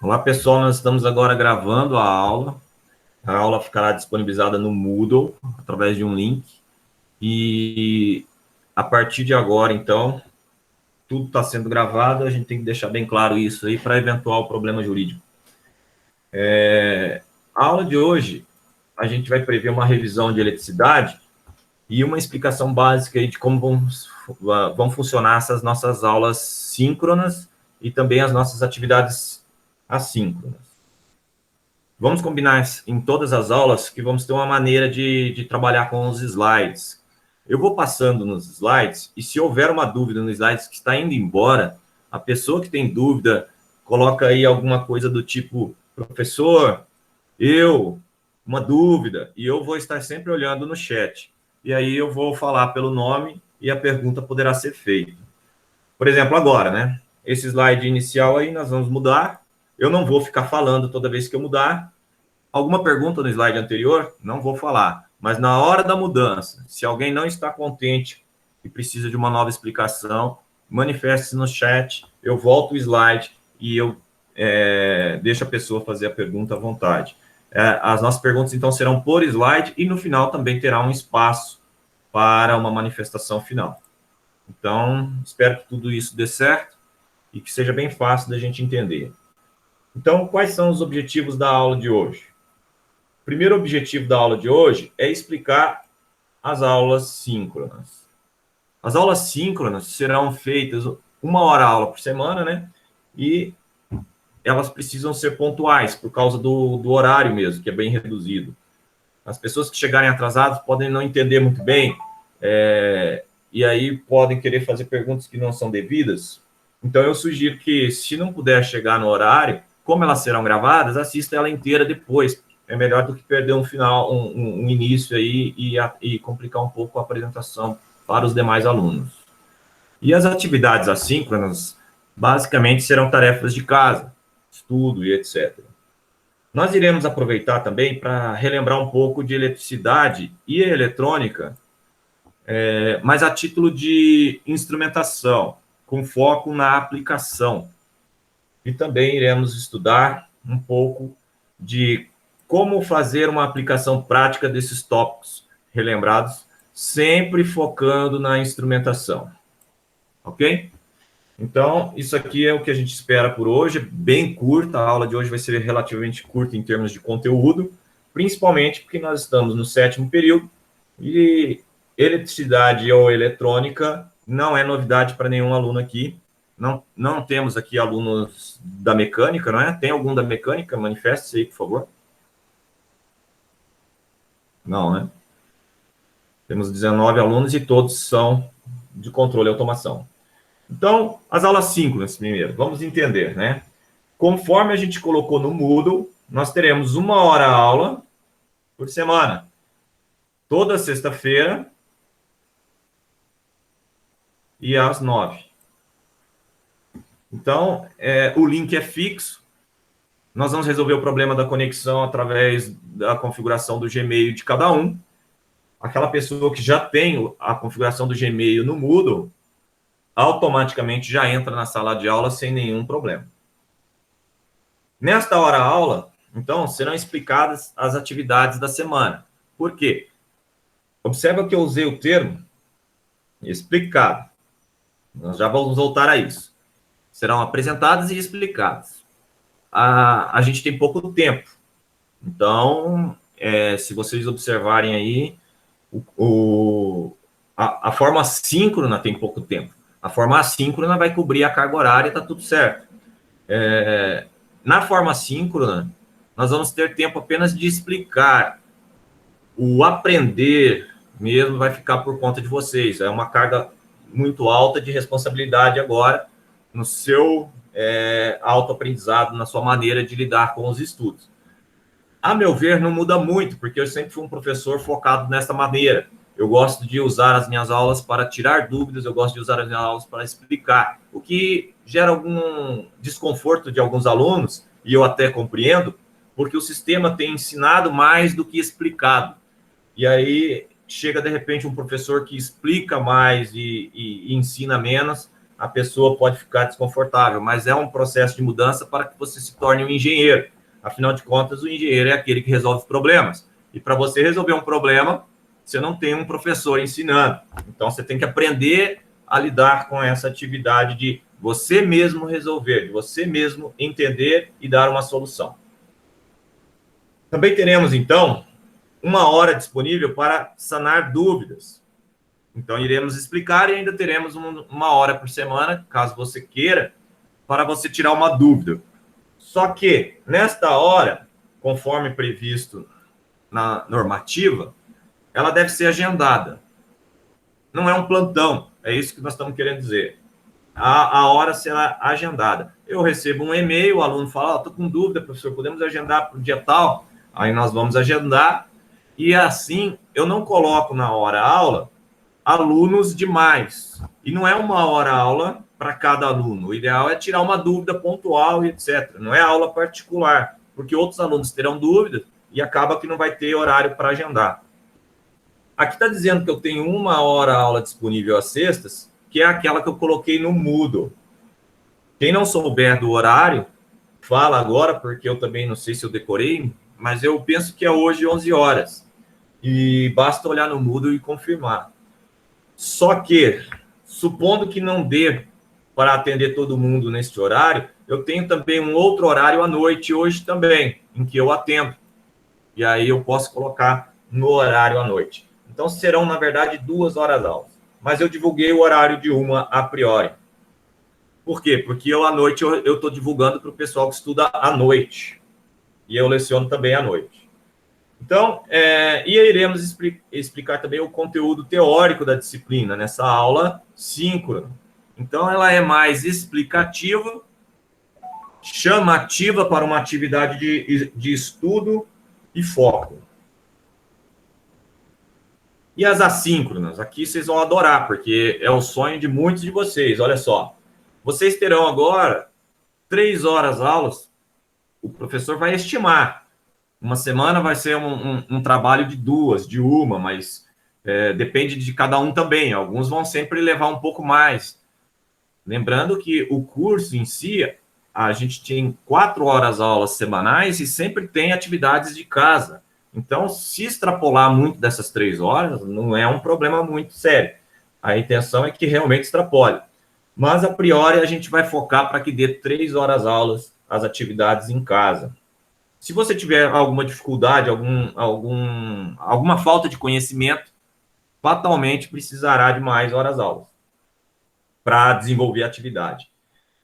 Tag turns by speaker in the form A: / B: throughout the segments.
A: Olá, pessoal, nós estamos agora gravando a aula. A aula ficará disponibilizada no Moodle, através de um link. E a partir de agora, então, tudo está sendo gravado, a gente tem que deixar bem claro isso aí para eventual problema jurídico. A aula de hoje, a gente vai prever uma revisão de eletricidade e uma explicação básica aí de como vão funcionar essas nossas aulas síncronas e também as nossas atividades assíncronas. Vamos combinar em todas as aulas que vamos ter uma maneira de trabalhar com os slides. Eu vou passando nos slides e se houver uma dúvida nos slides que está indo embora, a pessoa que tem dúvida coloca aí alguma coisa do tipo, professor, uma dúvida, e eu vou estar sempre olhando no chat. E aí eu vou falar pelo nome e a pergunta poderá ser feita. Por exemplo, agora, né? Esse slide inicial aí nós vamos mudar. Eu não vou ficar falando toda vez que eu mudar. Alguma pergunta no slide anterior? Não vou falar. Mas na hora da mudança, se alguém não está contente e precisa de uma nova explicação, manifeste-se no chat, eu volto o slide e eu deixo a pessoa fazer a pergunta à vontade. As nossas perguntas, então, serão por slide e no final também terá um espaço para uma manifestação final. Então, espero que tudo isso dê certo e que seja bem fácil da gente entender. Então, quais são os objetivos da aula de hoje? O primeiro objetivo da aula de hoje é explicar as aulas síncronas. As aulas síncronas serão feitas 1 hora aula por semana, né? E elas precisam ser pontuais, por causa do horário mesmo, que é bem reduzido. As pessoas que chegarem atrasadas podem não entender muito bem, e aí podem querer fazer perguntas que não são devidas. Então, eu sugiro que, se não puder chegar no horário, como elas serão gravadas, assista ela inteira depois. É melhor do que perder um final, um início aí e complicar um pouco a apresentação para os demais alunos. E as atividades assíncronas, basicamente, serão tarefas de casa, estudo e etc. Nós iremos aproveitar também para relembrar um pouco de eletricidade e eletrônica, mas a título de instrumentação, com foco na aplicação. E também iremos estudar um pouco de como fazer uma aplicação prática desses tópicos relembrados, sempre focando na instrumentação. Ok? Então, isso aqui é o que a gente espera por hoje, bem curta, a aula de hoje vai ser relativamente curta em termos de conteúdo, principalmente porque nós estamos no 7º período e eletricidade ou eletrônica não é novidade para nenhum aluno aqui. Não temos aqui alunos da mecânica, não é? Tem algum da mecânica? Manifeste-se aí, por favor. Não, né? Temos 19 alunos e todos são de controle e automação. Então, as aulas síncronas primeiro, vamos entender, né? Conforme a gente colocou no Moodle, nós teremos 1 hora aula por semana. Toda sexta-feira e às 9. Então, o link é fixo. Nós vamos resolver o problema da conexão através da configuração do Gmail de cada um. Aquela pessoa que já tem a configuração do Gmail no Moodle, automaticamente já entra na sala de aula sem nenhum problema. Nesta hora aula, então, serão explicadas as atividades da semana. Por quê? Observa que eu usei o termo explicado. Nós já vamos voltar a isso. Serão apresentadas e explicadas. A gente tem pouco tempo. Então, se vocês observarem aí, a forma síncrona tem pouco tempo. A forma assíncrona vai cobrir a carga horária, está tudo certo. Na forma síncrona, nós vamos ter tempo apenas de explicar. O aprender mesmo vai ficar por conta de vocês. É uma carga muito alta de responsabilidade agora no seu autoaprendizado, na sua maneira de lidar com os estudos. A meu ver, não muda muito, porque eu sempre fui um professor focado nessa maneira. Eu gosto de usar as minhas aulas para tirar dúvidas, eu gosto de usar as minhas aulas para explicar, o que gera algum desconforto de alguns alunos, e eu até compreendo, porque o sistema tem ensinado mais do que explicado. E aí chega, de repente, um professor que explica mais e ensina menos, a pessoa pode ficar desconfortável, mas é um processo de mudança para que você se torne um engenheiro. Afinal de contas, o engenheiro é aquele que resolve problemas. E para você resolver um problema, você não tem um professor ensinando. Então, você tem que aprender a lidar com essa atividade de você mesmo resolver, de você mesmo entender e dar uma solução. Também teremos, então, 1 hora disponível para sanar dúvidas. Então, iremos explicar e ainda teremos 1 hora por semana, caso você queira, para você tirar uma dúvida. Só que, nesta hora, conforme previsto na normativa, ela deve ser agendada. Não é um plantão, é isso que nós estamos querendo dizer. A hora será agendada. Eu recebo um e-mail, o aluno fala, estou com dúvida, professor, podemos agendar para o dia tal? Aí nós vamos agendar, e assim, eu não coloco na hora aula alunos demais. E não é 1 hora aula para cada aluno. O ideal é tirar uma dúvida pontual e etc. Não é aula particular, porque outros alunos terão dúvidas e acaba que não vai ter horário para agendar. Aqui está dizendo que eu tenho 1 hora aula disponível às sextas, que é aquela que eu coloquei no Moodle. Quem não souber do horário, fala agora, porque eu também não sei se eu decorei, mas eu penso que é hoje 11 horas. E basta olhar no Moodle e confirmar. Só que, supondo que não dê para atender todo mundo neste horário, eu tenho também um outro horário à noite hoje também, em que eu atendo. E aí eu posso colocar no horário à noite. Então, serão, na verdade, 2 horas aulas. Mas eu divulguei o horário de uma a priori. Por quê? Porque eu, à noite, eu estou divulgando para o pessoal que estuda à noite. E eu leciono também à noite. Então, e iremos explicar também o conteúdo teórico da disciplina nessa aula síncrona. Então, ela é mais explicativa, chamativa para uma atividade de estudo e foco. E as assíncronas? Aqui vocês vão adorar, porque é o sonho de muitos de vocês. Olha só, vocês terão agora 3 horas aulas, o professor vai estimar. Uma semana vai ser um trabalho de 2, de 1, mas depende de cada um também. Alguns vão sempre levar um pouco mais. Lembrando que o curso em si, a gente tem 4 horas aulas semanais e sempre tem atividades de casa. Então, se extrapolar muito dessas 3 horas, não é um problema muito sério. A intenção é que realmente extrapole. Mas, a priori, a gente vai focar para que dê 3 horas aulas as atividades em casa. Se você tiver alguma dificuldade, alguma falta de conhecimento, fatalmente precisará de mais horas aulas para desenvolver a atividade.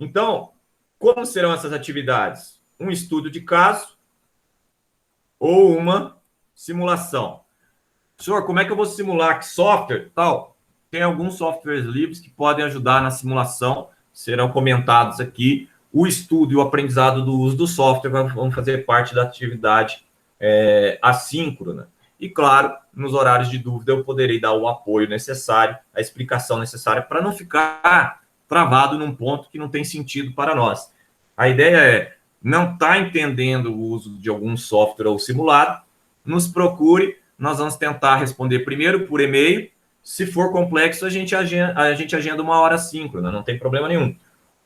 A: Então, como serão essas atividades? Um estudo de caso ou uma simulação. Senhor, como é que eu vou simular? Que software? Tal. Tem alguns softwares livres que podem ajudar na simulação, serão comentados aqui. O estudo e o aprendizado do uso do software vão fazer parte da atividade assíncrona. E, claro, nos horários de dúvida, eu poderei dar o apoio necessário, a explicação necessária, para não ficar travado num ponto que não tem sentido para nós. A ideia é, não está entendendo o uso de algum software ou simulado, nos procure, nós vamos tentar responder primeiro por e-mail. Se for complexo, a gente agenda 1 hora síncrona, não tem problema nenhum.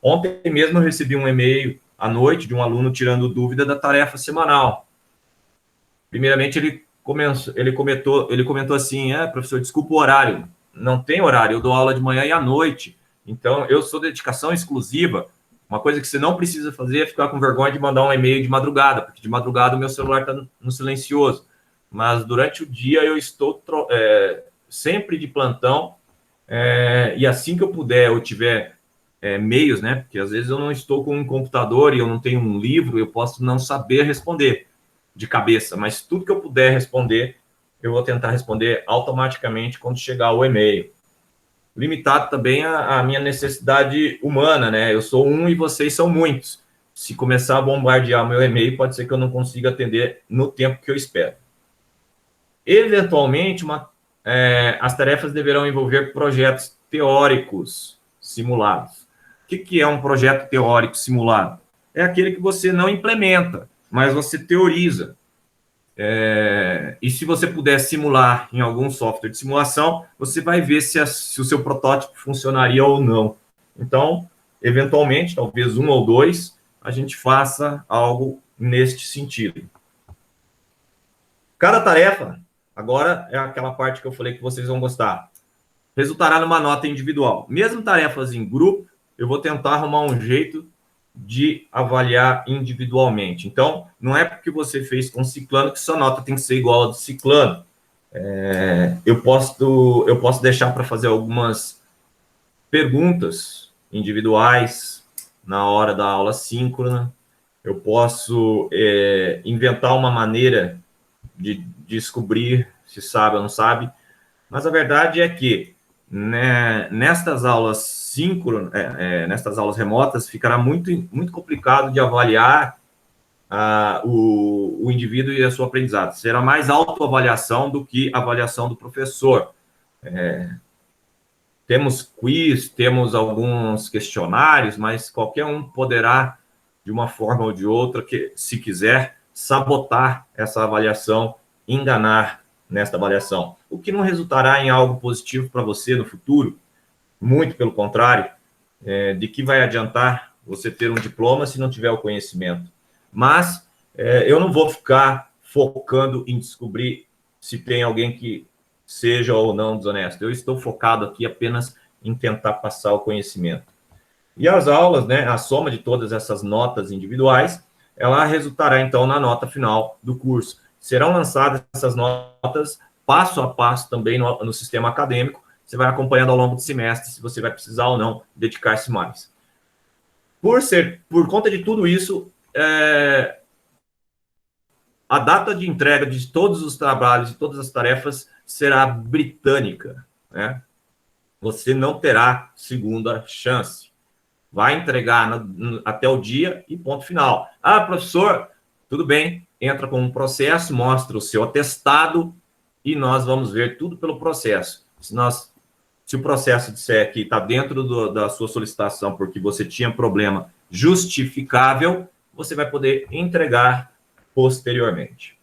A: Ontem mesmo eu recebi um e-mail à noite de um aluno tirando dúvida da tarefa semanal. Primeiramente, ele comentou assim, professor, desculpa o horário. Não tem horário, eu dou aula de manhã e à noite. Então, eu sou dedicação exclusiva. Uma coisa que você não precisa fazer é ficar com vergonha de mandar um e-mail de madrugada, porque de madrugada o meu celular está no silencioso. Mas durante o dia eu estou sempre de plantão, e assim que eu puder, eu tiver meios, né? Porque às vezes eu não estou com um computador e eu não tenho um livro, eu posso não saber responder de cabeça, mas tudo que eu puder responder, eu vou tentar responder automaticamente quando chegar o e-mail. Limitado também a minha necessidade humana, né? Eu sou um e vocês são muitos. Se começar a bombardear o meu e-mail, pode ser que eu não consiga atender no tempo que eu espero. Eventualmente, as tarefas deverão envolver projetos teóricos simulados. O que é um projeto teórico simulado? É aquele que você não implementa, mas você teoriza. E se você puder simular em algum software de simulação, você vai ver se o seu protótipo funcionaria ou não. Então, eventualmente, talvez 1 ou 2, a gente faça algo neste sentido. Cada tarefa, agora é aquela parte que eu falei que vocês vão gostar, resultará numa nota individual. Mesmo tarefas em grupo, eu vou tentar arrumar um jeito de avaliar individualmente. Então, não é porque você fez com ciclano que sua nota tem que ser igual a do ciclano. Eu posso deixar para fazer algumas perguntas individuais na hora da aula síncrona. Eu posso inventar uma maneira de descobrir se sabe ou não sabe. Mas a verdade é que nestas aulas síncronas, nestas aulas remotas, ficará muito, muito complicado de avaliar o indivíduo e a sua aprendizado. Será mais autoavaliação do que avaliação do professor. Temos quiz, temos alguns questionários, mas qualquer um poderá, de uma forma ou de outra, se quiser, sabotar essa avaliação, enganar nesta avaliação, o que não resultará em algo positivo para você no futuro, muito pelo contrário, de que vai adiantar você ter um diploma se não tiver o conhecimento. Mas eu não vou ficar focando em descobrir se tem alguém que seja ou não desonesto. Eu estou focado aqui apenas em tentar passar o conhecimento. E as aulas, a soma de todas essas notas individuais, ela resultará, então, na nota final do curso. Serão lançadas essas notas passo a passo também no sistema acadêmico. Você vai acompanhando ao longo do semestre se você vai precisar ou não dedicar-se mais. Por conta de tudo isso, a data de entrega de todos os trabalhos e todas as tarefas será britânica, né? Você não terá segunda chance. Vai entregar até o dia e ponto final. Ah, professor, tudo bem, entra com um processo, mostra o seu atestado e nós vamos ver tudo pelo processo. Se o processo disser que está dentro da sua solicitação porque você tinha problema justificável, você vai poder entregar posteriormente.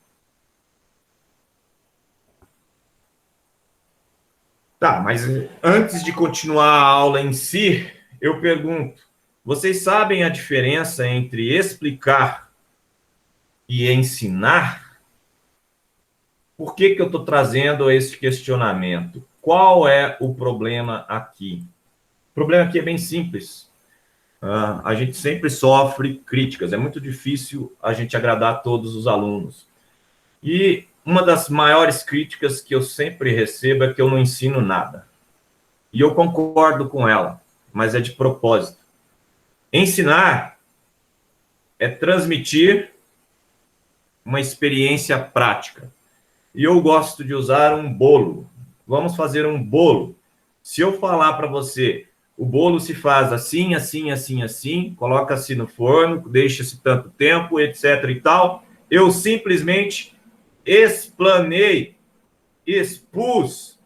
A: Tá, mas antes de continuar a aula em si, eu pergunto, vocês sabem a diferença entre explicar e ensinar? Por que eu estou trazendo esse questionamento? Qual é o problema aqui? O problema aqui é bem simples. A gente sempre sofre críticas. É muito difícil a gente agradar todos os alunos. E uma das maiores críticas que eu sempre recebo é que eu não ensino nada. E eu concordo com ela, mas é de propósito. Ensinar é transmitir uma experiência prática. E eu gosto de usar um bolo. Vamos fazer um bolo. Se eu falar para você, o bolo se faz assim, assim, assim, assim, coloca-se no forno, deixa-se tanto tempo, etc. e tal, eu simplesmente explanei, expus,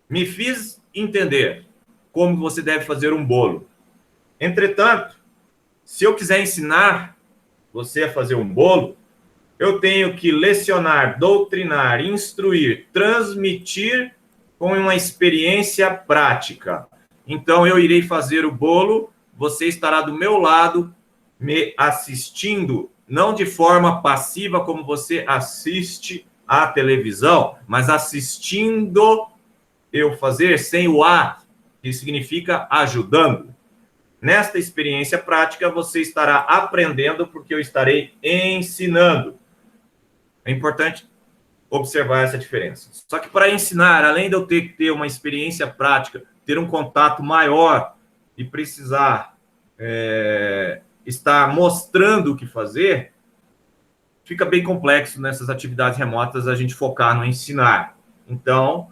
A: me fiz entender como você deve fazer um bolo. Entretanto, se eu quiser ensinar você a fazer um bolo, eu tenho que lecionar, doutrinar, instruir, transmitir com uma experiência prática. Então, eu irei fazer o bolo, você estará do meu lado, me assistindo, não de forma passiva, como você assiste à televisão, mas assistindo eu fazer sem o A, que significa ajudando. Nesta experiência prática, você estará aprendendo, porque eu estarei ensinando. É importante observar essa diferença. Só que para ensinar, além de eu ter que ter uma experiência prática, ter um contato maior e precisar estar mostrando o que fazer, fica bem complexo nessas atividades remotas a gente focar no ensinar. Então,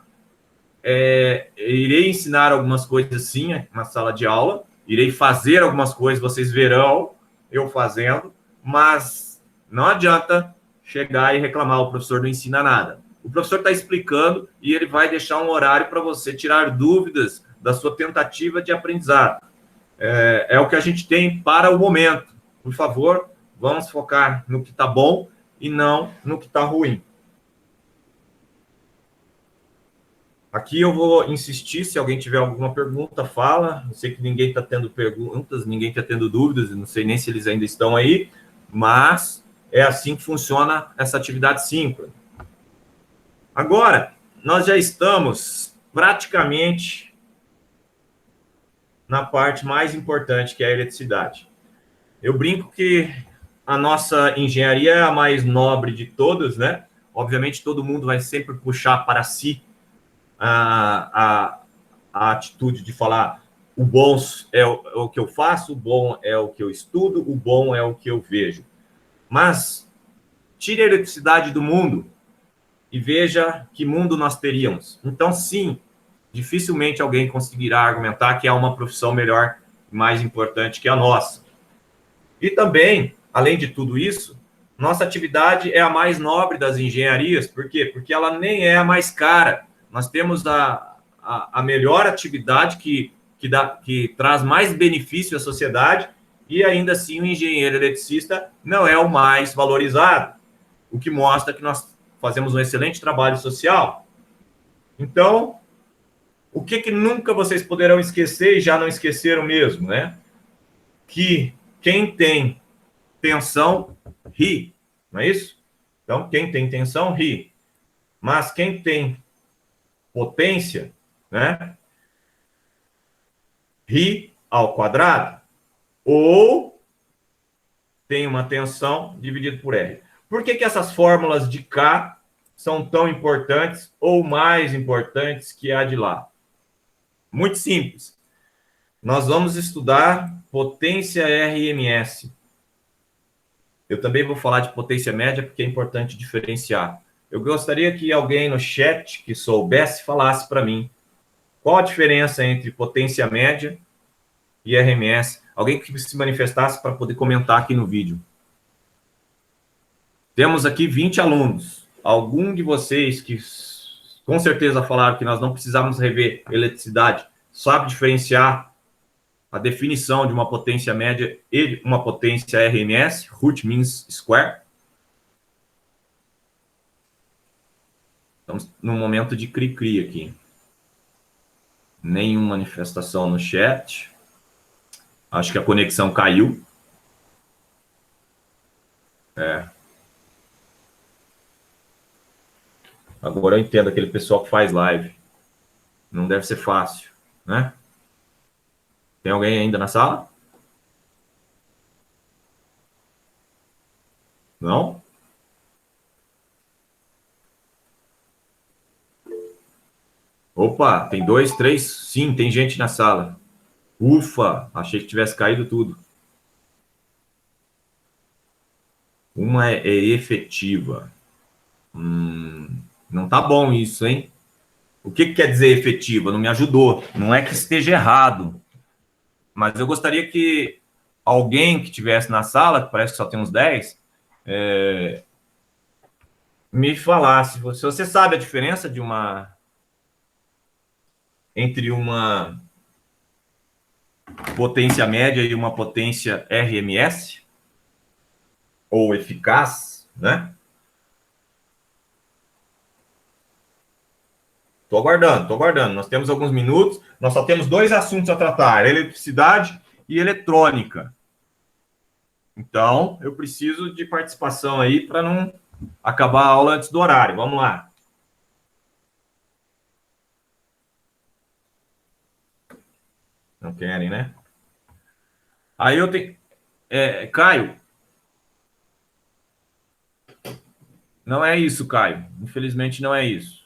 A: irei ensinar algumas coisas sim na sala de aula, irei fazer algumas coisas, vocês verão eu fazendo, mas não adianta chegar e reclamar, o professor não ensina nada. O professor está explicando e ele vai deixar um horário para você tirar dúvidas da sua tentativa de aprendizado. É o que a gente tem para o momento. Por favor, vamos focar no que está bom e não no que está ruim. Aqui eu vou insistir, se alguém tiver alguma pergunta, fala. Eu sei que ninguém está tendo perguntas, ninguém está tendo dúvidas, não sei nem se eles ainda estão aí, mas é assim que funciona essa atividade síncrona. Agora, nós já estamos praticamente na parte mais importante, que é a eletricidade. Eu brinco que a nossa engenharia é a mais nobre de todas, né? Obviamente, todo mundo vai sempre puxar para si a atitude de falar o bom é o que eu faço, o bom é o que eu estudo, o bom é o que eu vejo. Mas tire a eletricidade do mundo e veja que mundo nós teríamos. Então, sim, dificilmente alguém conseguirá argumentar que há uma profissão melhor e mais importante que a nossa. E também, além de tudo isso, nossa atividade é a mais nobre das engenharias. Por quê? Porque ela nem é a mais cara. Nós temos a melhor atividade que traz mais benefício à sociedade e ainda assim o engenheiro eletricista não é o mais valorizado, o que mostra que nós fazemos um excelente trabalho social. Então, o que nunca vocês poderão esquecer e já não esqueceram mesmo, né? Que quem tem tensão ri, não é isso? Então, quem tem tensão ri. Mas quem tem potência, né, ri ao quadrado, ou tem uma tensão dividido por R. Por que essas fórmulas de K são tão importantes ou mais importantes que a de lá? Muito simples. Nós vamos estudar potência RMS. Eu também vou falar de potência média, porque é importante diferenciar. Eu gostaria que alguém no chat que soubesse falasse para mim qual a diferença entre potência média e RMS. Alguém que se manifestasse para poder comentar aqui no vídeo. Temos aqui 20 alunos. Algum de vocês que com certeza falaram que nós não precisávamos rever eletricidade, sabe diferenciar a definição de uma potência média e uma potência RMS, root means square? Estamos num momento de cri-cri aqui. Nenhuma manifestação no chat. Acho que a conexão caiu. Agora eu entendo aquele pessoal que faz live. Não deve ser fácil, né? Tem alguém ainda na sala? Não? Opa, tem 2, 3. Sim, tem gente na sala. Ufa, achei que tivesse caído tudo. Uma é efetiva. Não tá bom isso, hein? O que quer dizer efetiva? Não me ajudou. Não é que esteja errado. Mas eu gostaria que alguém que estivesse na sala, que parece que só tem uns 10, me falasse. Se você sabe a diferença entre uma potência média e uma potência RMS, ou eficaz, né? Estou aguardando. Nós temos alguns minutos. Nós só temos 2 assuntos a tratar: eletricidade e eletrônica. Então, eu preciso de participação aí para não acabar a aula antes do horário. Vamos lá. Não querem, né? Aí eu tenho... Caio. Não é isso, Caio. Infelizmente, não é isso.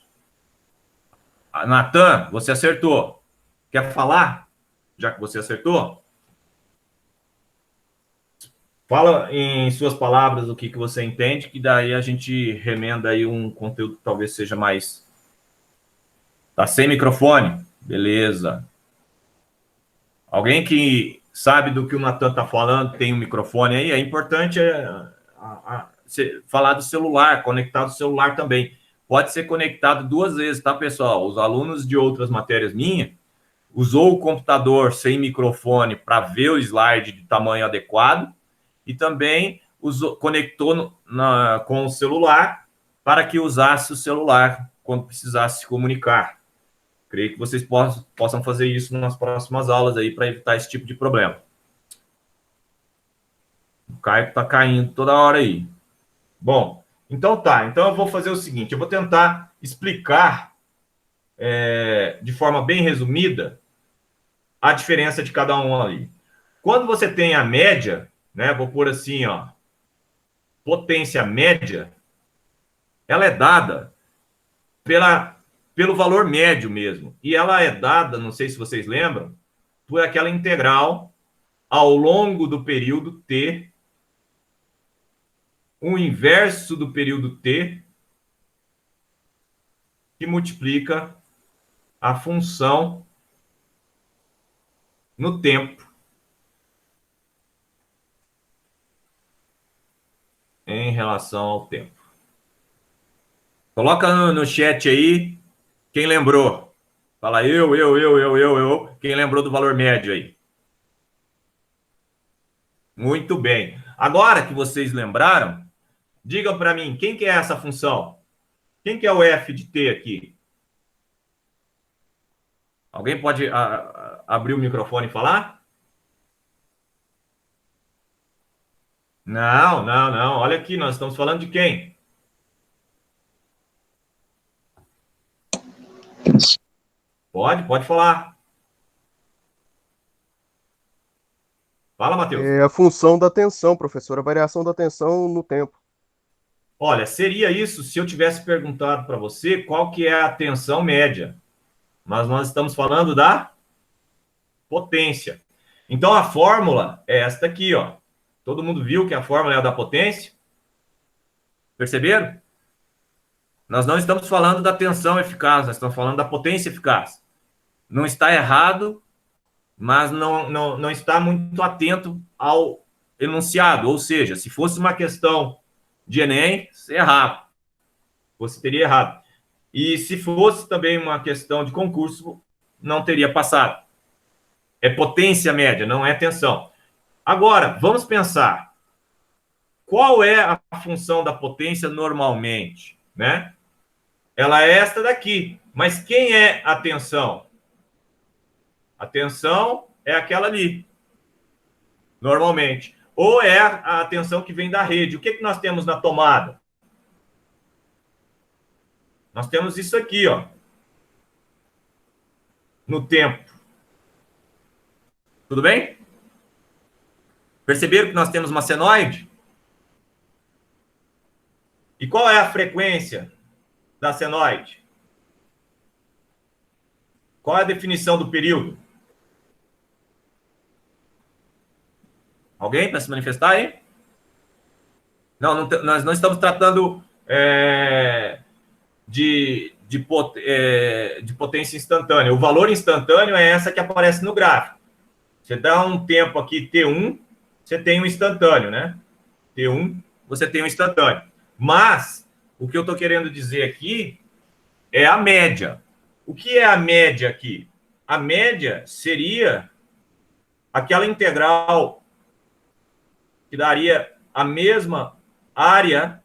A: Natan, você acertou. Quer falar? Já que você acertou? Fala em suas palavras o que você entende, que daí a gente remenda aí um conteúdo que talvez seja mais... Tá sem microfone? Beleza. Alguém que sabe do que o Natan está falando, tem um microfone aí, é importante falar do celular, conectar do celular também. Pode ser conectado 2 vezes, tá, pessoal? Os alunos de outras matérias minhas usou o computador sem microfone para ver o slide de tamanho adequado e também conectou com o celular para que usasse o celular quando precisasse se comunicar. Creio que vocês possam fazer isso nas próximas aulas aí para evitar esse tipo de problema. O Caio está caindo toda hora aí. Bom, então tá. Então eu vou fazer o seguinte, eu vou tentar explicar de forma bem resumida a diferença de cada um ali. Quando você tem a média, né, vou pôr assim, ó, potência média, ela é dada pelo valor médio mesmo. E ela é dada, não sei se vocês lembram, por aquela integral ao longo do período t, o inverso do período t, que multiplica a função no tempo em relação ao tempo. Coloca no chat aí quem lembrou. Fala eu. Quem lembrou do valor médio aí? Muito bem. Agora que vocês lembraram, digam para mim, quem que é essa função? Quem que é o f de t aqui? Alguém pode abrir o microfone e falar? Não. Olha aqui, nós estamos falando de quem? Pode falar. Fala, Matheus.
B: É a função da tensão, professor, a variação da tensão no tempo.
A: Olha, seria isso se eu tivesse perguntado para você qual que é a tensão média. Mas nós estamos falando da potência. Então, a fórmula é esta aqui, ó. Todo mundo viu que a fórmula é a da potência? Perceberam? Nós não estamos falando da tensão eficaz, nós estamos falando da potência eficaz. Não está errado, mas não está muito atento ao enunciado. Ou seja, se fosse uma questão de Enem, você errado. Você teria errado. E se fosse também uma questão de concurso, não teria passado. É potência média, não é tensão. Agora, vamos pensar. Qual é a função da potência normalmente, né? Ela é esta daqui. Mas quem é a tensão? A tensão é aquela ali, normalmente. Ou é a tensão que vem da rede. O que nós temos na tomada? Nós temos isso aqui, ó, no tempo. Tudo bem? Perceberam que nós temos uma senoide? E qual é a frequência da senoide? Qual é a definição do período? Alguém para se manifestar aí? Nós não estamos tratando de potência instantânea. O valor instantâneo é essa que aparece no gráfico. Você dá um tempo aqui, T1, você tem um instantâneo, né? T1, você tem um instantâneo. Mas, o que eu estou querendo dizer aqui é a média. O que é a média aqui? A média seria aquela integral que daria a mesma área,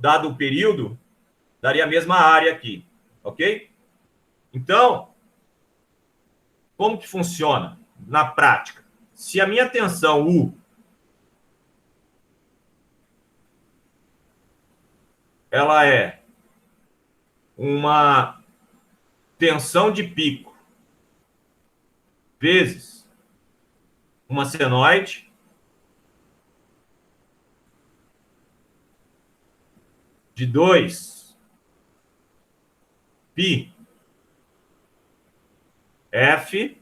A: dado o período, daria a mesma área aqui, ok? Então, como que funciona na prática? Se a minha tensão U ela é uma tensão de pico vezes uma senoide de 2 π F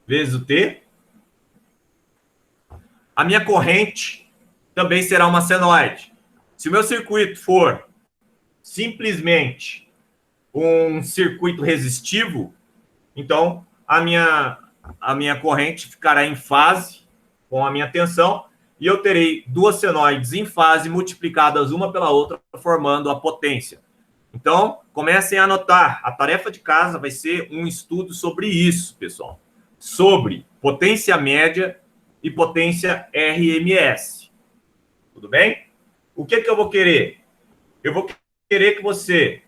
A: vezes o T, a minha corrente também será uma senoide. Se o meu circuito for simplesmente um circuito resistivo, então a minha corrente ficará em fase com a minha tensão e eu terei duas senoides em fase multiplicadas uma pela outra, formando a potência. Então, comecem a anotar. A tarefa de casa vai ser um estudo sobre isso, pessoal. Sobre potência média e potência RMS. Tudo bem? O que eu vou querer? Eu vou querer que você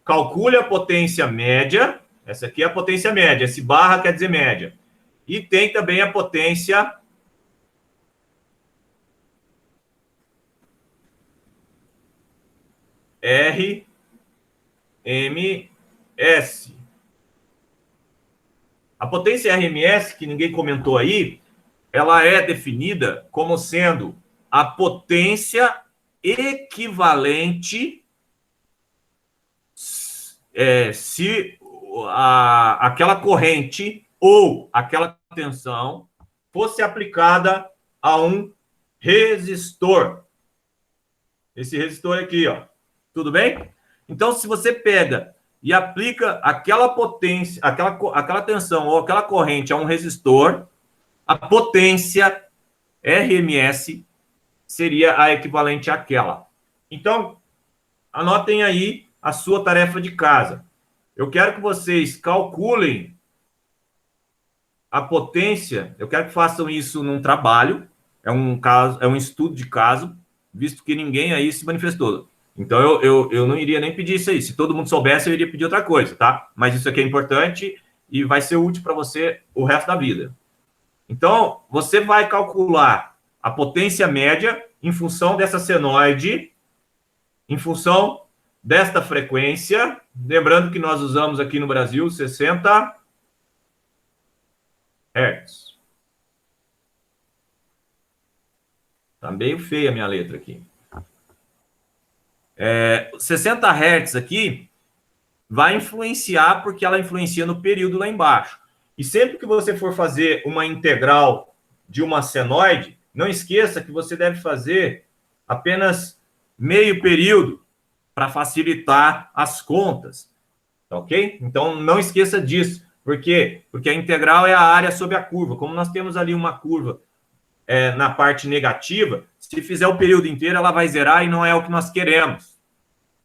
A: calcule a potência média. Essa aqui é a potência média. Esse barra quer dizer média. E tem também a potência RMS. A potência RMS, que ninguém comentou aí, ela é definida como sendo a potência equivalente se aquela corrente ou aquela tensão fosse aplicada a um resistor. Esse resistor aqui, ó. Tudo bem? Então, se você pega e aplica aquela potência, aquela tensão ou aquela corrente a um resistor, a potência RMS seria a equivalente àquela. Então, anotem aí a sua tarefa de casa. Eu quero que vocês calculem a potência, eu quero que façam isso num trabalho, é um estudo de caso, visto que ninguém aí se manifestou. Então, eu não iria nem pedir isso aí. Se todo mundo soubesse, eu iria pedir outra coisa, tá? Mas isso aqui é importante e vai ser útil para você o resto da vida. Então, você vai calcular a potência média em função dessa senoide, em função desta frequência. Lembrando que nós usamos aqui no Brasil 60 Hz. Tá meio feia a minha letra aqui. 60 Hz aqui vai influenciar, porque ela influencia no período lá embaixo. E sempre que você for fazer uma integral de uma senoide, não esqueça que você deve fazer apenas meio período para facilitar as contas, tá ok? Então, não esqueça disso. Por quê? Porque a integral é a área sobre a curva. Como nós temos ali uma curva na parte negativa, se fizer o período inteiro, ela vai zerar e não é o que nós queremos.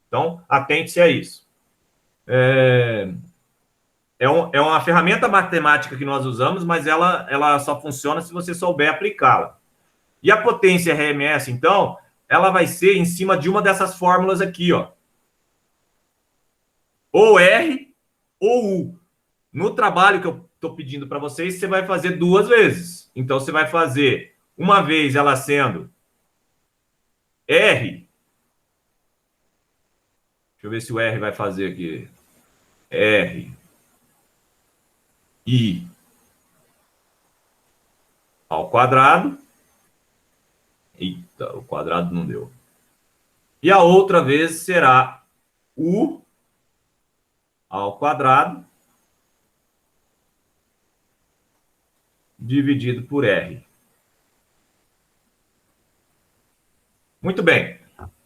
A: Então, atente-se a isso. É uma ferramenta matemática que nós usamos, mas ela só funciona se você souber aplicá-la. E a potência RMS, então, ela vai ser em cima de uma dessas fórmulas aqui, ó. Ou R ou U. No trabalho que eu estou pedindo para vocês, você vai fazer duas vezes. Então, você vai fazer uma vez ela sendo R. Deixa eu ver se o R vai fazer aqui. R. I. Ao quadrado. Eita, o quadrado não deu. E a outra vez será U ao quadrado dividido por R. Muito bem.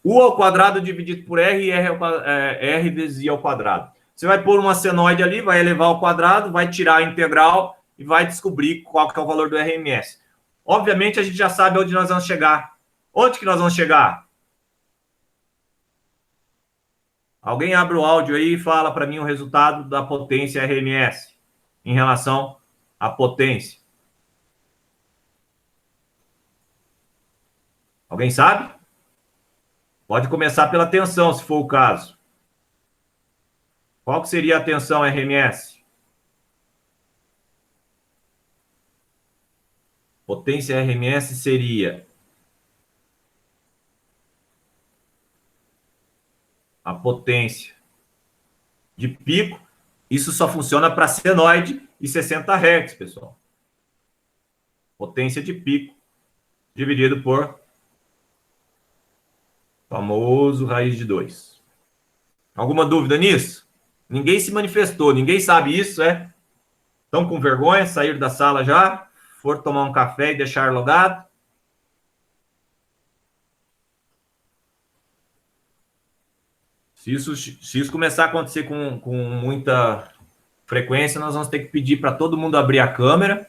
A: U ao quadrado dividido por R e R vezes I ao quadrado. Você vai pôr uma senoide ali, vai elevar ao quadrado, vai tirar a integral e vai descobrir qual que é o valor do RMS. Obviamente, a gente já sabe onde nós vamos chegar. Onde que nós vamos chegar? Alguém abre o áudio aí e fala para mim o resultado da potência RMS em relação à potência. Alguém sabe? Pode começar pela tensão, se for o caso. Qual que seria a tensão RMS? Potência RMS seria a potência de pico. Isso só funciona para senoide e 60 Hz, pessoal. Potência de pico dividido por famoso raiz de 2. Alguma dúvida nisso? Ninguém se manifestou, ninguém sabe isso, é? Estão com vergonha, saíram da sala já? For tomar um café e deixar logado? Se isso começar a acontecer com muita frequência, nós vamos ter que pedir para todo mundo abrir a câmera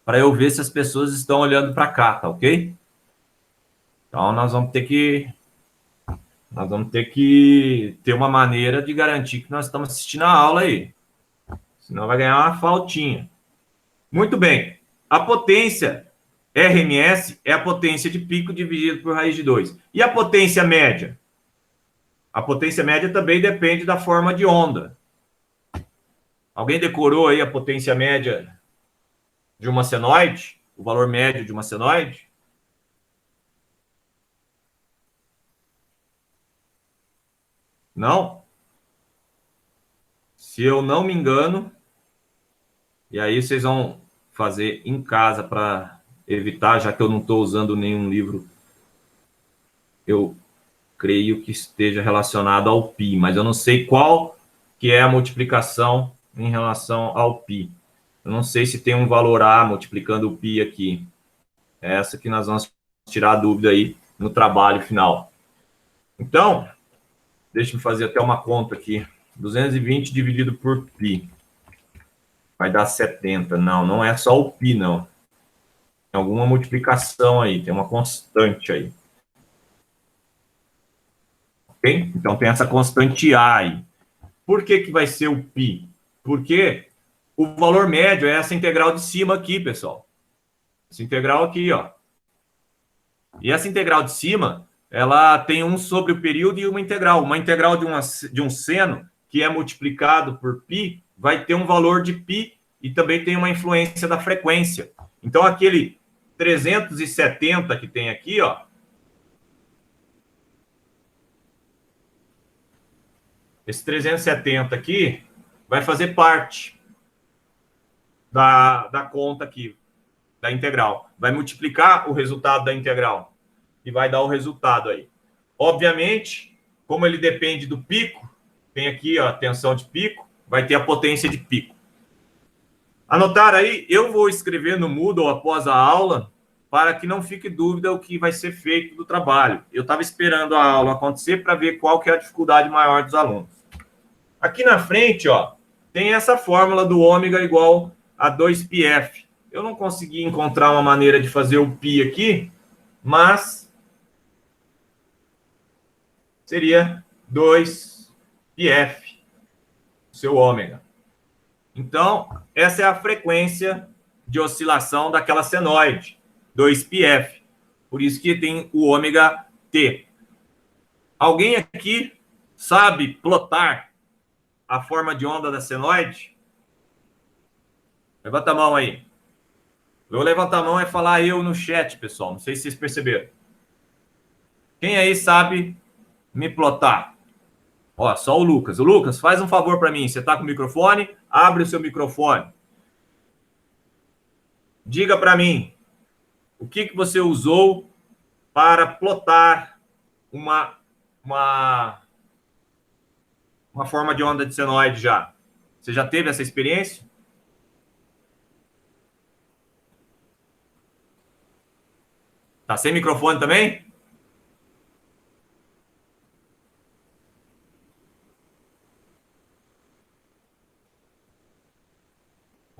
A: para eu ver se as pessoas estão olhando para cá, tá ok? Então, nós vamos ter que ter uma maneira de garantir que nós estamos assistindo a aula aí. Senão vai ganhar uma faltinha. Muito bem. A potência RMS é a potência de pico dividido por raiz de 2. E a potência média? A potência média também depende da forma de onda. Alguém decorou aí a potência média de uma senoide? O valor médio de uma senoide? Não? Se eu não me engano, e aí vocês vão fazer em casa para evitar, já que eu não estou usando nenhum livro, eu creio que esteja relacionado ao π, mas eu não sei qual que é a multiplicação em relação ao π. Eu não sei se tem um valor A multiplicando o π aqui. É essa que nós vamos tirar a dúvida aí no trabalho final. Então, deixa eu fazer até uma conta aqui. 220 dividido por π. Vai dar 70. Não, não é só o π, não. Tem alguma multiplicação aí, tem uma constante aí. Ok? Então tem essa constante A aí. Por que que vai ser o π? Porque o valor médio é essa integral de cima aqui, pessoal. Essa integral aqui, ó. E essa integral de cima, ela tem 1 sobre o período e uma integral. Uma integral de um seno, que é multiplicado por π, vai ter um valor de π e também tem uma influência da frequência. Então, aquele 370 que tem aqui, ó, esse 370 aqui vai fazer parte da conta aqui, da integral. Vai multiplicar o resultado da integral e vai dar o resultado aí. Obviamente, como ele depende do pico, tem aqui ó, a tensão de pico, vai ter a potência de pico. Anotaram aí? Eu vou escrever no Moodle após a aula para que não fique dúvida o que vai ser feito do trabalho. Eu estava esperando a aula acontecer para ver qual que é a dificuldade maior dos alunos. Aqui na frente, ó, tem essa fórmula do ômega igual a 2πf. Eu não consegui encontrar uma maneira de fazer o π aqui, mas seria 2πf, seu ômega. Então, essa é a frequência de oscilação daquela senoide, 2πf. Por isso que tem o ômega t. Alguém aqui sabe plotar a forma de onda da senoide? Levanta a mão aí. Eu levantar a mão é falar eu no chat, pessoal. Não sei se vocês perceberam. Quem aí sabe me plotar? Ó, só o Lucas. O Lucas, faz um favor para mim. Você está com o microfone? Abre o seu microfone. Diga para mim, o que você usou para plotar uma forma de onda de senoide já? Você já teve essa experiência? Tá sem microfone também?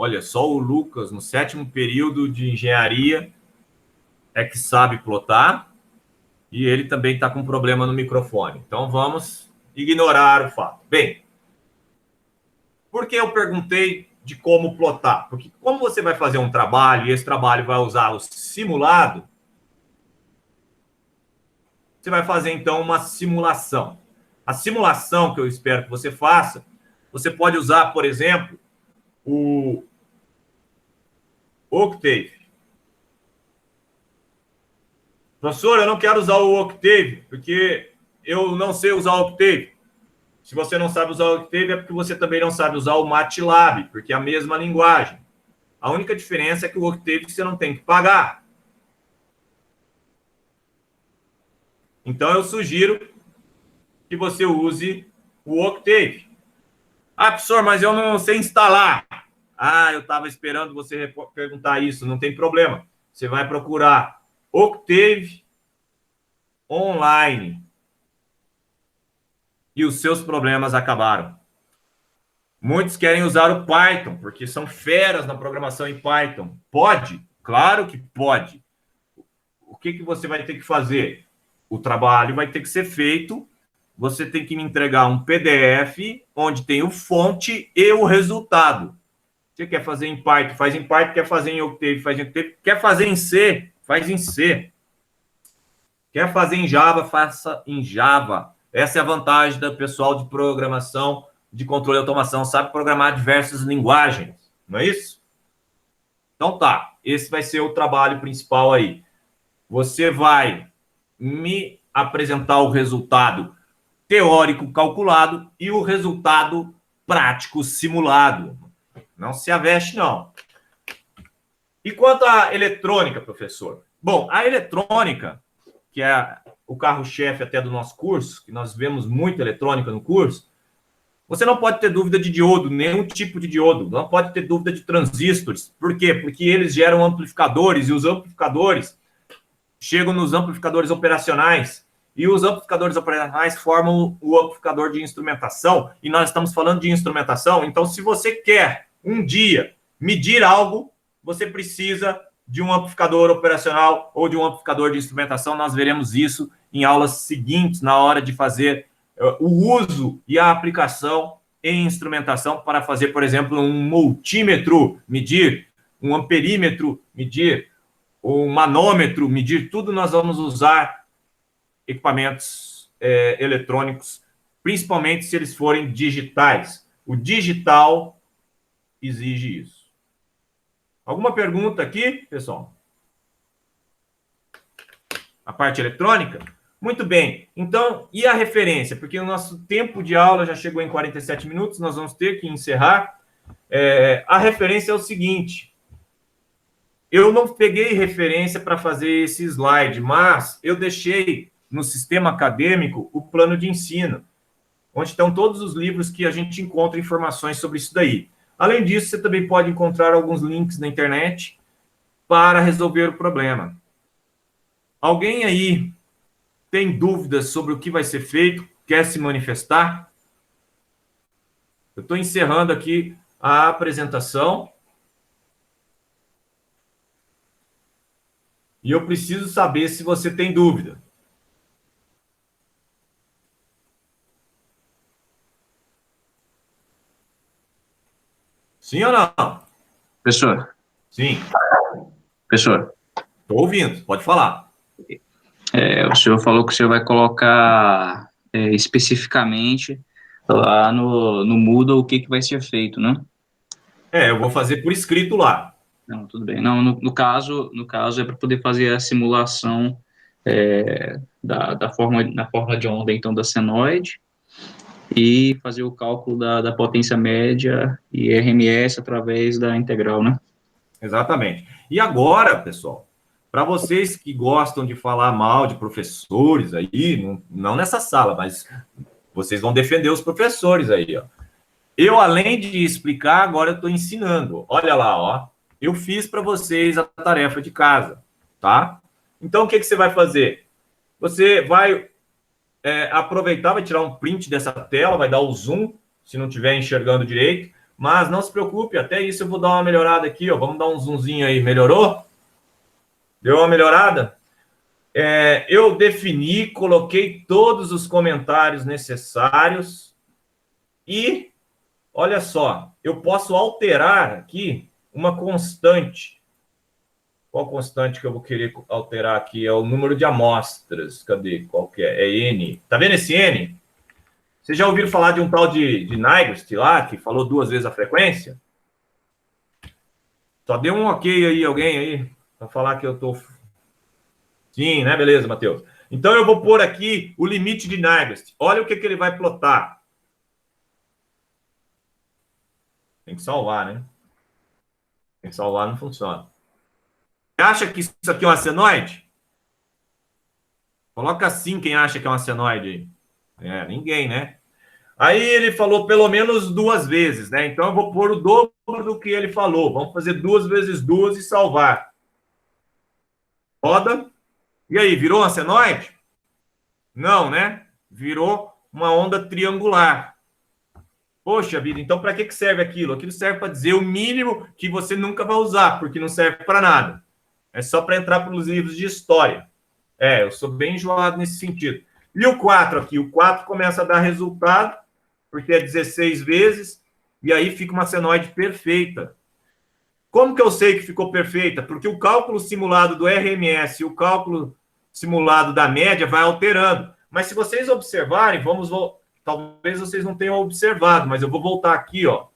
A: Olha, só o Lucas, no 7º período de engenharia, é que sabe plotar, e ele também está com problema no microfone. Então, vamos ignorar o fato. Bem, por que eu perguntei de como plotar? Porque como você vai fazer um trabalho, e esse trabalho vai usar o simulado, você vai fazer, então, uma simulação. A simulação que eu espero que você faça, você pode usar, por exemplo, o Octave. Professor, eu não quero usar o Octave, porque eu não sei usar o Octave. Se você não sabe usar o Octave, é porque você também não sabe usar o MATLAB, porque é a mesma linguagem. A única diferença é que o Octave você não tem que pagar. Então, eu sugiro que você use o Octave. Ah, professor, mas eu não sei instalar. Ah, eu estava esperando você perguntar isso. Não tem problema. Você vai procurar Octave online. E os seus problemas acabaram. Muitos querem usar o Python, porque são feras na programação em Python. Pode? Claro que pode. O que você vai ter que fazer? O trabalho vai ter que ser feito. Você tem que me entregar um PDF onde tem o fonte e o resultado. Você quer fazer em Python? Faz em Python. Quer fazer em Octave? Faz em Octave. Quer fazer em C? Faz em C. Quer fazer em Java? Faça em Java. Essa é a vantagem do pessoal de programação, de controle e automação, sabe programar diversas linguagens, não é isso? Então tá, esse vai ser o trabalho principal aí. Você vai me apresentar o resultado teórico calculado e o resultado prático simulado. Não se aveste, não. E quanto à eletrônica, professor? Bom, a eletrônica, que é o carro-chefe até do nosso curso, que nós vemos muito eletrônica no curso, você não pode ter dúvida de diodo, nenhum tipo de diodo, não pode ter dúvida de transistores. Por quê? Porque eles geram amplificadores, e os amplificadores chegam nos amplificadores operacionais, e os amplificadores operacionais formam o amplificador de instrumentação, e nós estamos falando de instrumentação, então se você quer um dia medir algo, você precisa de um amplificador operacional ou de um amplificador de instrumentação. Nós veremos isso em aulas seguintes, na hora de fazer o uso e a aplicação em instrumentação para fazer, por exemplo, um multímetro, medir, um amperímetro, medir, um manômetro, medir, tudo nós vamos usar equipamentos eletrônicos, principalmente se eles forem digitais. O digital exige isso. Alguma pergunta aqui, pessoal? A parte eletrônica? Muito bem. Então, e a referência? Porque o nosso tempo de aula já chegou em 47 minutos, nós vamos ter que encerrar. A referência é o seguinte. Eu não peguei referência para fazer esse slide, mas eu deixei no sistema acadêmico o plano de ensino, onde estão todos os livros que a gente encontra informações sobre isso daí. Além disso, você também pode encontrar alguns links na internet para resolver o problema. Alguém aí tem dúvidas sobre o que vai ser feito? Quer se manifestar? Eu estou encerrando aqui a apresentação. E eu preciso saber se você tem dúvida. Sim ou não?
C: Professor.
A: Sim.
C: Professor.
A: Estou ouvindo, pode falar.
C: O senhor falou que o senhor vai colocar especificamente lá no Moodle o que vai ser feito, né?
A: Eu vou fazer por escrito lá.
C: Não, tudo bem. Não, no caso é para poder fazer a simulação da forma de onda, então, da senoide, e fazer o cálculo da potência média e RMS através da integral, né?
A: Exatamente. E agora, pessoal, para vocês que gostam de falar mal de professores aí, não nessa sala, mas vocês vão defender os professores aí, ó. Eu, além de explicar, agora eu estou ensinando. Olha lá, ó. Eu fiz para vocês a tarefa de casa, tá? Então, o que você vai fazer? Você vai aproveitar, vai tirar um print dessa tela, vai dar o zoom, se não estiver enxergando direito, mas não se preocupe, até isso eu vou dar uma melhorada aqui, ó. Vamos dar um zoomzinho aí. Melhorou? Deu uma melhorada? Eu defini, coloquei todos os comentários necessários e, olha só, eu posso alterar aqui uma constante. Qual constante que eu vou querer alterar aqui? É o número de amostras. Cadê? Qual que é? É N. Tá vendo esse N? Vocês já ouviram falar de um tal de Nyquist lá, que falou 2 vezes a frequência? Só deu um ok aí, alguém aí, para falar que eu tô... Sim, né? Beleza, Matheus. Então, eu vou pôr aqui o limite de Nyquist. Olha o que ele vai plotar. Tem que salvar, né? Tem que salvar, não funciona. Você acha que isso aqui é uma senoide? Coloca assim quem acha que é uma senoide aí. Ninguém, né? Aí ele falou pelo menos 2 vezes, né? Então eu vou pôr o dobro do que ele falou. Vamos fazer 2 vezes 2 e salvar. Roda. E aí, virou uma senoide? Não, né? Virou uma onda triangular. Poxa vida, então para que serve aquilo? Aquilo serve para dizer o mínimo que você nunca vai usar, porque não serve para nada. É só para entrar para os livros de história. Eu sou bem enjoado nesse sentido. E o 4 aqui? O 4 começa a dar resultado, porque é 16 vezes, e aí fica uma senoide perfeita. Como que eu sei que ficou perfeita? Porque o cálculo simulado do RMS e o cálculo simulado da média vai alterando. Mas se vocês observarem, talvez vocês não tenham observado, mas eu vou voltar aqui, ó.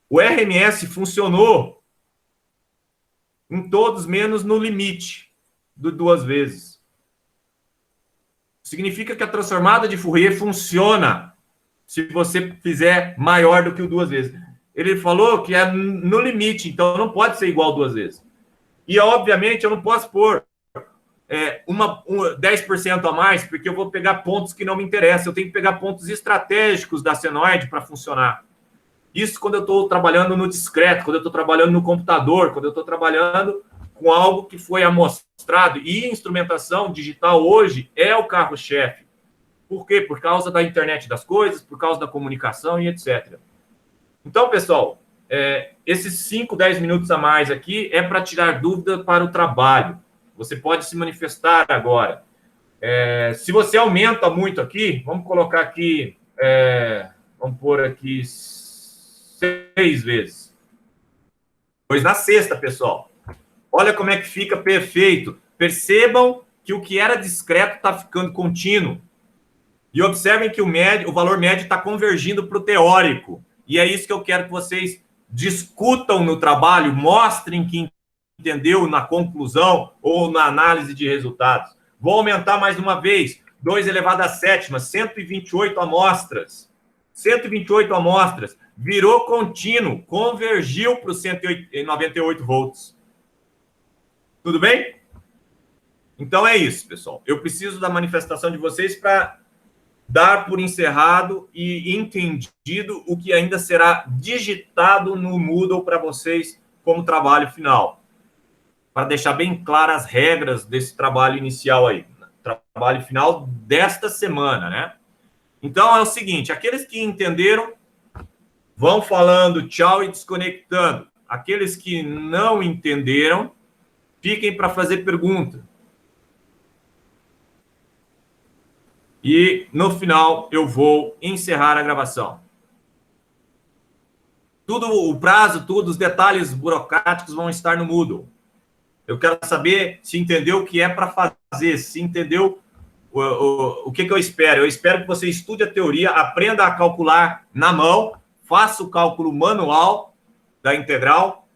A: O RMS funcionou em todos, menos no limite do 2 vezes. Significa que a transformada de Fourier funciona se você fizer maior do que o 2 vezes. Ele falou que é no limite, então não pode ser igual 2 vezes. E, obviamente, eu não posso pôr 10% a mais, porque eu vou pegar pontos que não me interessam. Eu tenho que pegar pontos estratégicos da senoide para funcionar. Isso quando eu estou trabalhando no discreto, quando eu estou trabalhando no computador, quando eu estou trabalhando com algo que foi amostrado. E instrumentação digital hoje é o carro-chefe. Por quê? Por causa da internet das coisas, por causa da comunicação e etc. Então, pessoal, esses 5, 10 minutos a mais aqui é para tirar dúvida para o trabalho. Você pode se manifestar agora. Se você aumenta muito aqui, vamos colocar aqui, vamos pôr aqui 6 vezes. Pois na sexta, pessoal. Olha como é que fica perfeito. Percebam que o que era discreto está ficando contínuo. E observem que o valor médio está convergindo para o teórico. E é isso que eu quero que vocês discutam no trabalho, mostrem que entendeu na conclusão ou na análise de resultados. Vou aumentar mais uma vez. 2 elevado à sétima, 128 amostras. 128 amostras. Virou contínuo, convergiu para os 198 volts. Tudo bem? Então é isso, pessoal. Eu preciso da manifestação de vocês para dar por encerrado e entendido o que ainda será digitado no Moodle para vocês como trabalho final. Para deixar bem claras as regras desse trabalho inicial aí. Trabalho final desta semana, né? Então é o seguinte, aqueles que entenderam vão falando tchau e desconectando. Aqueles que não entenderam, fiquem para fazer pergunta. E, no final, eu vou encerrar a gravação. Tudo, o prazo, tudo, os detalhes burocráticos vão estar no Moodle. Eu quero saber se entendeu o que é para fazer, se entendeu o que eu espero. Eu espero que você estude a teoria, aprenda a calcular na mão, faça o cálculo manual da integral,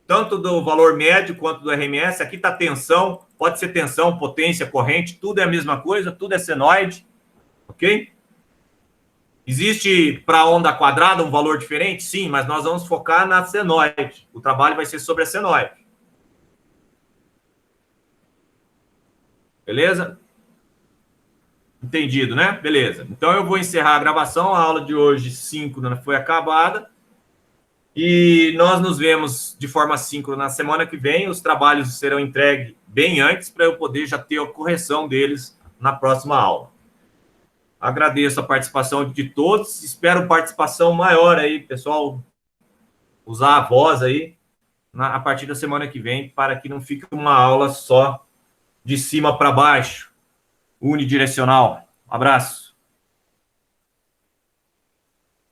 A: tanto do valor médio quanto do RMS. Aqui está tensão, pode ser tensão, potência, corrente, tudo é a mesma coisa, tudo é senoide, ok? Existe para onda quadrada um valor diferente? Sim, mas nós vamos focar na senoide. O trabalho vai ser sobre a senoide. Beleza? Entendido, né? Beleza. Então eu vou encerrar a gravação. A aula de hoje, síncrona, foi acabada. E nós nos vemos de forma síncrona na semana que vem. Os trabalhos serão entregues bem antes para eu poder já ter a correção deles na próxima aula. Agradeço a participação de todos. Espero participação maior aí, pessoal. Usar a voz aí a partir da semana que vem, para que não fique uma aula só de cima para baixo, unidirecional. Abraço.